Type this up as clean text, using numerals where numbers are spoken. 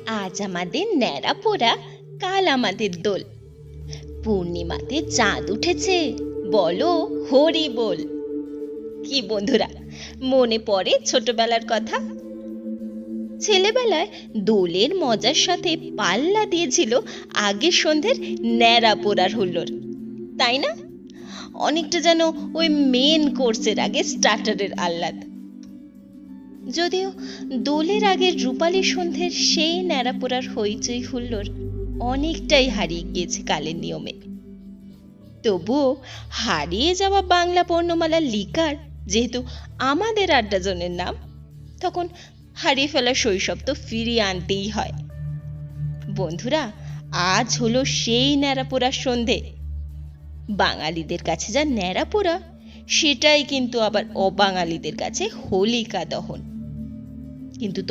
আজ আমাদের ন্যাড়া পোড়া, কাল আমাদের দোল। পূর্ণিমাতে চাঁদ উঠেছে, বলো হরি বল। কি বন্ধুরা, মনে পড়ে ছোটবেলার কথা? ছেলেবেলায় দোলের মজার সাথে পাল্লা দিয়েছিল আগের সন্ধ্যের ন্যাড়া পোড়ার হুল্লোড়, তাই না? অনেকটা যেন ওই মেন কোর্সের আগে স্টার্টারের আহ্লাদ। যদিও দোলের আগের রূপালী সন্ধ্যের সেই ন্যাড়াপোড়ার হইচই হুল্লোড় অনেকটাই হারিয়ে গিয়েছে কালের নিয়মে। তবুও হারিয়ে যাওয়া বাংলা বর্ণমালা লিকার যেহেতু আমাদের আড্ডা জনের নাম, তখন হারিয়ে ফেলা শৈশব তো ফিরিয়ে আনতেই হয়। বন্ধুরা, আজ হলো সেই ন্যাড়াপোড়ার সন্ধে। বাঙালিদের কাছে যা ন্যাড়াপোড়া, সেটাই কিন্তু আবার অবাঙালিদের কাছে হোলিকা দহন। কিন্তু